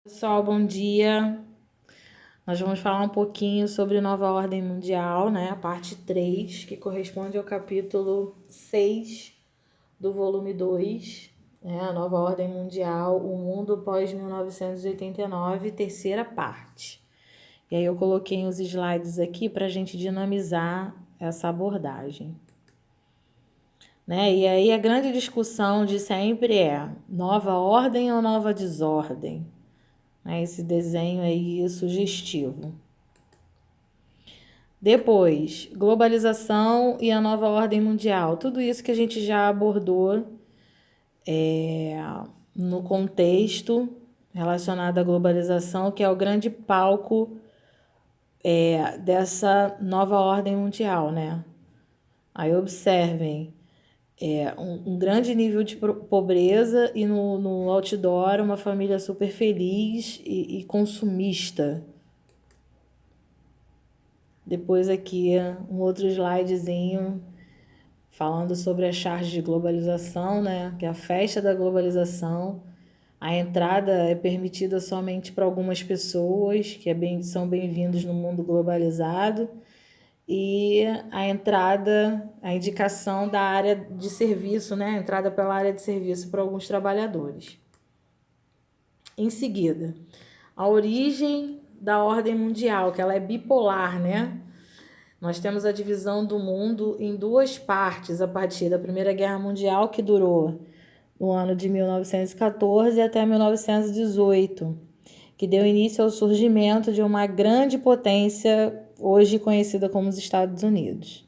Pessoal, bom dia. Nós vamos falar um pouquinho sobre Nova Ordem Mundial, né? A parte 3, que corresponde ao capítulo 6 do volume 2, né? A Nova Ordem Mundial, o mundo pós-1989, terceira parte. E aí eu coloquei os slides aqui para a gente dinamizar essa abordagem. Né? E aí a grande discussão de sempre é nova ordem ou nova desordem? Esse desenho aí sugestivo. Depois, globalização e a nova ordem mundial. Tudo isso que a gente já abordou no contexto relacionado à globalização, que é o grande palco dessa nova ordem mundial, né? Aí observem, um grande nível de pobreza e no outdoor uma família super feliz e consumista. Depois aqui um outro slidezinho falando sobre a charge de globalização, né? Que é a festa da globalização. A entrada é permitida somente para algumas pessoas que são bem-vindos no mundo globalizado. E a entrada, a indicação da área de serviço, né? A entrada pela área de serviço para alguns trabalhadores. Em seguida, a origem da ordem mundial, que ela é bipolar, né? Nós temos a divisão do mundo em duas partes a partir da Primeira Guerra Mundial, que durou no ano de 1914 até 1918, que deu início ao surgimento de uma grande potência, hoje conhecida como os Estados Unidos.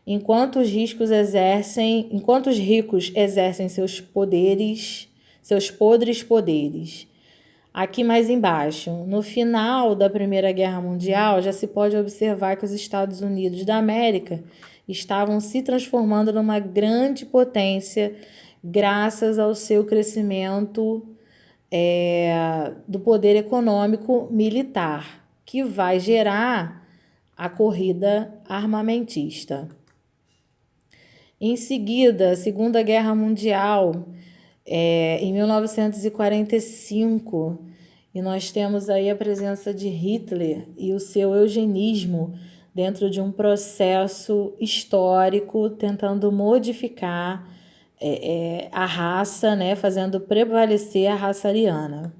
Enquanto os ricos exercem seus poderes, seus podres poderes. Aqui mais embaixo, no final da Primeira Guerra Mundial, já se pode observar que os Estados Unidos da América estavam se transformando numa grande potência graças ao seu crescimento do poder econômico militar, que vai gerar a corrida armamentista. Em seguida, a Segunda Guerra Mundial, em 1945, e nós temos aí a presença de Hitler e o seu eugenismo dentro de um processo histórico tentando modificar a raça, né, fazendo prevalecer a raça ariana.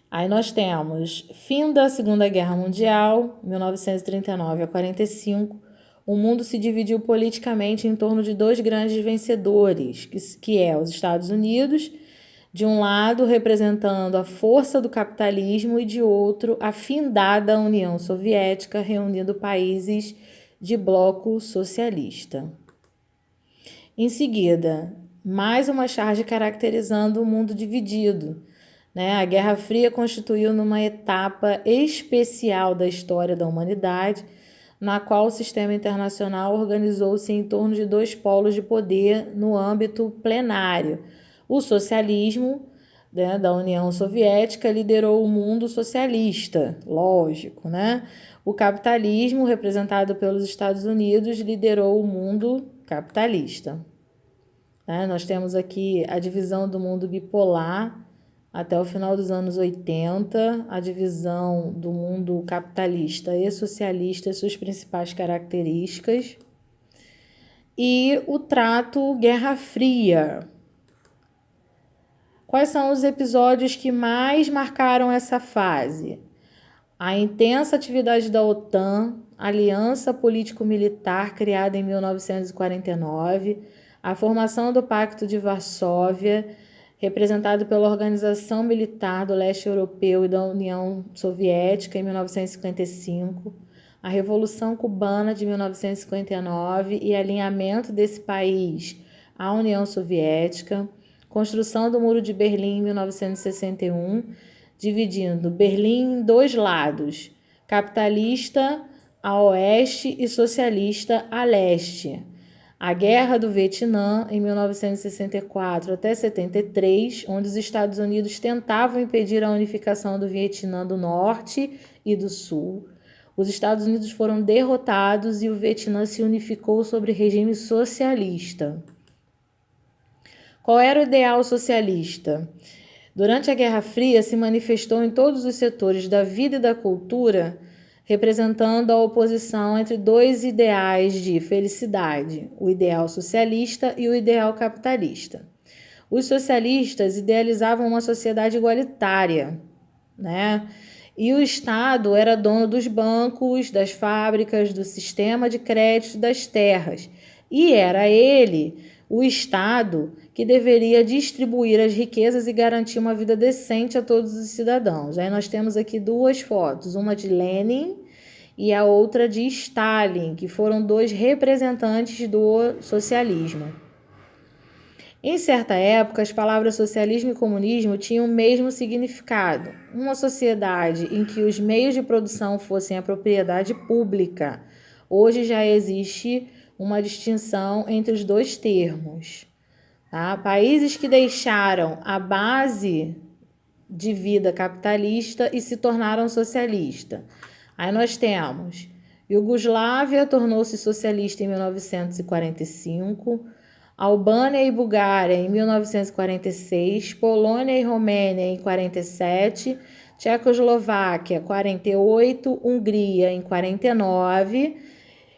Aí nós temos fim da Segunda Guerra Mundial, 1939 a 45, o mundo se dividiu politicamente em torno de dois grandes vencedores, que é os Estados Unidos, de um lado representando a força do capitalismo e de outro a findada União Soviética, reunindo países de bloco socialista. Em seguida, mais uma charge caracterizando o mundo dividido. A Guerra Fria constituiu numa etapa especial da história da humanidade, na qual o sistema internacional organizou-se em torno de dois polos de poder no âmbito plenário. O socialismo, né, da União Soviética liderou o mundo socialista, lógico, né? O capitalismo, representado pelos Estados Unidos, liderou o mundo capitalista. Nós temos aqui a divisão do mundo bipolar até o final dos anos 80, a divisão do mundo capitalista e socialista, suas principais características, e o trato Guerra Fria. Quais são os episódios que mais marcaram essa fase? A intensa atividade da OTAN, aliança político-militar criada em 1949, a formação do Pacto de Varsóvia, representado pela Organização Militar do Leste Europeu e da União Soviética em 1955, a Revolução Cubana de 1959 e alinhamento desse país à União Soviética, construção do Muro de Berlim em 1961, dividindo Berlim em dois lados, capitalista a oeste e socialista a leste. A Guerra do Vietnã, em 1964 até 73, onde os Estados Unidos tentavam impedir a unificação do Vietnã do Norte e do Sul. Os Estados Unidos foram derrotados e o Vietnã se unificou sob regime socialista. Qual era o ideal socialista? Durante a Guerra Fria, se manifestou em todos os setores da vida e da cultura, representando a oposição entre dois ideais de felicidade, o ideal socialista e o ideal capitalista. Os socialistas idealizavam uma sociedade igualitária, né? E o Estado era dono dos bancos, das fábricas, do sistema de crédito, das terras. E era ele, o Estado, que deveria distribuir as riquezas e garantir uma vida decente a todos os cidadãos. Aí nós temos aqui duas fotos, uma de Lenin e a outra de Stalin, que foram dois representantes do socialismo. Em certa época, as palavras socialismo e comunismo tinham o mesmo significado. Uma sociedade em que os meios de produção fossem a propriedade pública. Hoje já existe uma distinção entre os dois termos. Tá? Países que deixaram a base de vida capitalista e se tornaram socialista. Aí nós temos Iugoslávia tornou-se socialista em 1945, Albânia e Bulgária em 1946, Polônia e Romênia em 47, Tchecoslováquia 48, Hungria em 49,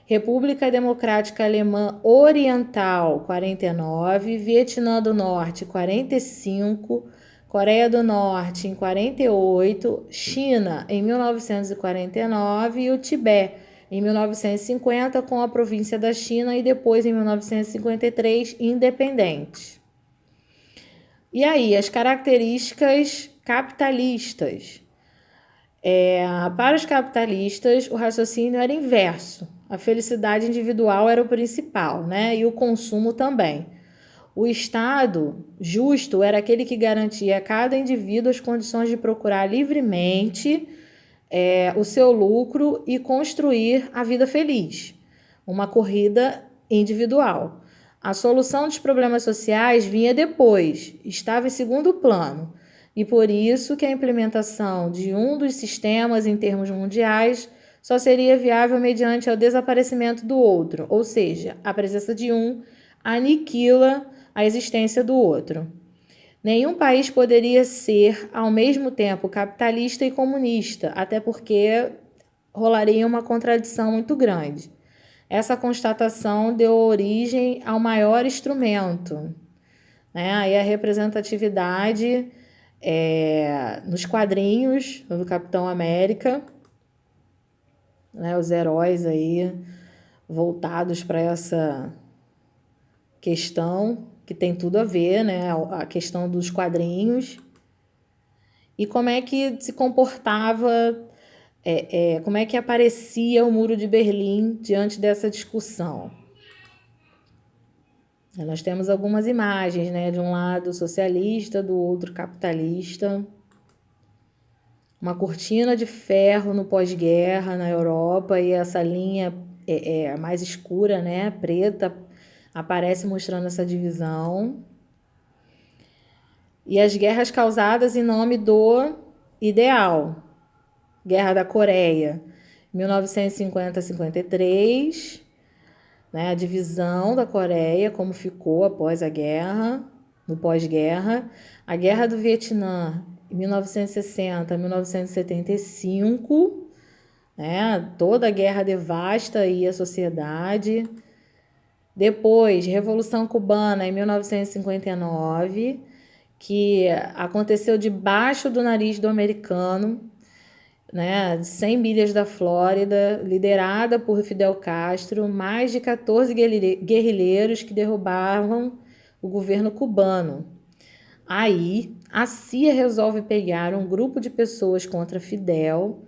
República Democrática Alemã Oriental 49, Vietnã do Norte 45, Coreia do Norte em 48, China em 1949 e o Tibete em 1950 com a província da China e depois em 1953 independente. E aí, as características capitalistas. Para os capitalistas, o raciocínio era inverso. A felicidade individual era o principal, né? E o consumo também. O Estado justo era aquele que garantia a cada indivíduo as condições de procurar livremente o seu lucro e construir a vida feliz. Uma corrida individual. A solução dos problemas sociais vinha depois, estava em segundo plano. E por isso que a implementação de um dos sistemas em termos mundiais só seria viável mediante o desaparecimento do outro, ou seja, a presença de um aniquila a existência do outro. Nenhum país poderia ser, ao mesmo tempo, capitalista e comunista, até porque rolaria uma contradição muito grande. Essa constatação deu origem ao maior instrumento, né? Aí a representatividade nos quadrinhos do Capitão América, né? Os heróis aí voltados para essa questão que tem tudo a ver, né? A questão dos quadrinhos e como é que se comportava, como é que aparecia o Muro de Berlim diante dessa discussão. Nós temos algumas imagens, né? De um lado socialista, do outro capitalista. Uma cortina de ferro no pós-guerra na Europa e essa linha mais escura, né? Preta, aparece mostrando essa divisão. E as guerras causadas em nome do ideal. Guerra da Coreia, 1950-53, né? A divisão da Coreia, como ficou após a guerra, no pós-guerra. A Guerra do Vietnã, 1960-1975, né? Toda a guerra devasta aí a sociedade. Depois, Revolução Cubana, em 1959, que aconteceu debaixo do nariz do americano, né, 100 milhas da Flórida, liderada por Fidel Castro, mais de 14 guerrilheiros que derrubavam o governo cubano. Aí, a CIA resolve pegar um grupo de pessoas contra Fidel,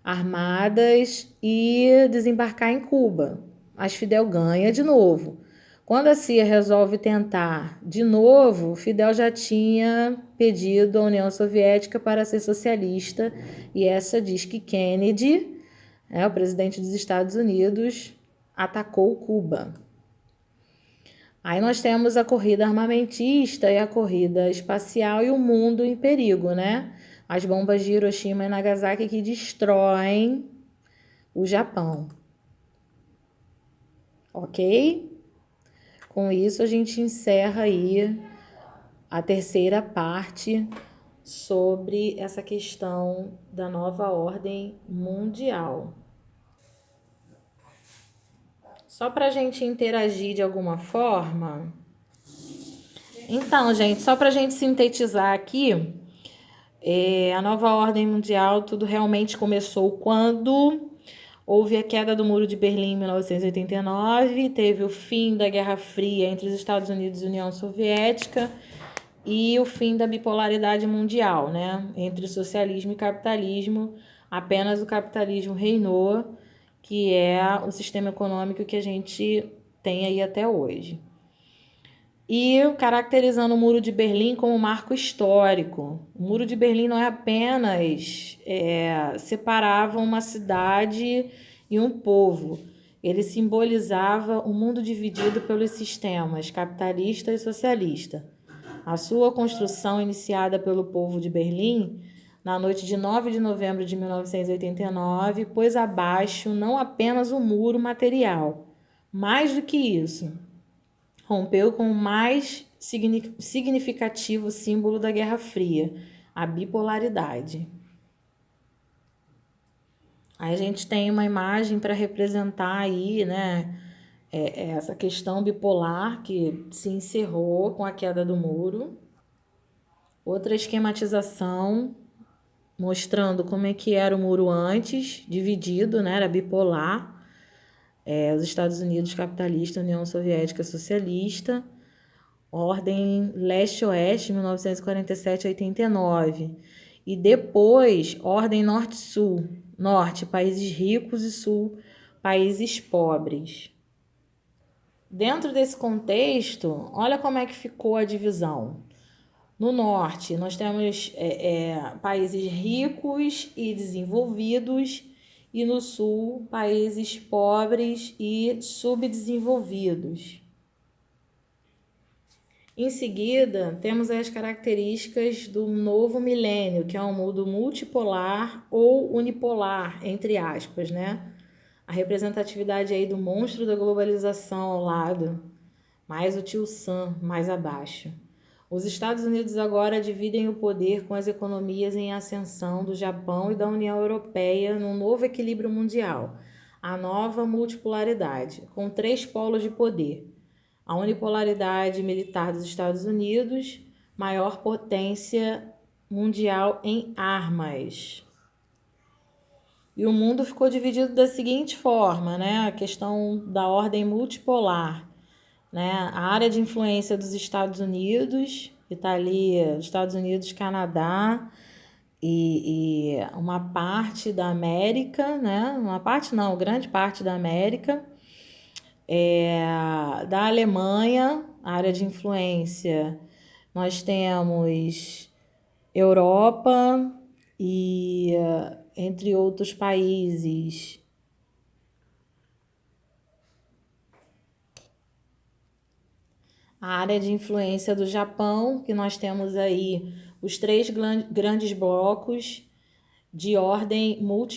armadas, e desembarcar em Cuba. Mas Fidel ganha de novo. Quando a CIA resolve tentar de novo, Fidel já tinha pedido à União Soviética para ser socialista e essa diz que Kennedy, o presidente dos Estados Unidos, atacou Cuba. Aí nós temos a corrida armamentista e a corrida espacial e o mundo em perigo, né? As bombas de Hiroshima e Nagasaki que destroem o Japão. Ok? Com isso, a gente encerra aí a terceira parte sobre essa questão da nova ordem mundial. Só para a gente interagir de alguma forma. Então, gente, só para a gente sintetizar aqui, a nova ordem mundial, tudo realmente começou quando houve a queda do Muro de Berlim em 1989, teve o fim da Guerra Fria entre os Estados Unidos e a União Soviética e o fim da bipolaridade mundial, né? Entre socialismo e capitalismo, apenas o capitalismo reinou, que é o sistema econômico que a gente tem aí até hoje. E caracterizando o Muro de Berlim como marco histórico. O Muro de Berlim não é apenas separava uma cidade e um povo. Ele simbolizava o mundo dividido pelos sistemas capitalista e socialista. A sua construção, iniciada pelo povo de Berlim, na noite de 9 de novembro de 1989, pôs abaixo não apenas o muro material, mais do que isso, rompeu com o mais significativo símbolo da Guerra Fria, a bipolaridade. Aí a gente tem uma imagem para representar aí, né, essa questão bipolar que se encerrou com a queda do muro. Outra esquematização mostrando como é que era o muro antes, dividido, né, era bipolar. Os Estados Unidos capitalista, União Soviética socialista, ordem leste-oeste, 1947 a 89. E depois, ordem norte-sul, norte, países ricos e sul, países pobres. Dentro desse contexto, olha como é que ficou a divisão. No norte, nós temos países ricos e desenvolvidos, e no sul, países pobres e subdesenvolvidos. Em seguida, temos as características do novo milênio, que é um mundo multipolar ou unipolar, entre aspas, né? A representatividade aí do monstro da globalização ao lado, mais o tio Sam mais abaixo. Os Estados Unidos agora dividem o poder com as economias em ascensão do Japão e da União Europeia num novo equilíbrio mundial, a nova multipolaridade, com 3 polos de poder. A unipolaridade militar dos Estados Unidos, maior potência mundial em armas. E o mundo ficou dividido da seguinte forma, né? A questão da ordem multipolar, né? A área de influência dos Estados Unidos, que está ali, Estados Unidos, Canadá e uma parte da América, né? Uma parte não, grande parte da América. Da Alemanha, a área de influência, nós temos Europa e entre outros países. A área de influência do Japão, que nós temos aí os 3 grandes blocos de ordem multipolar.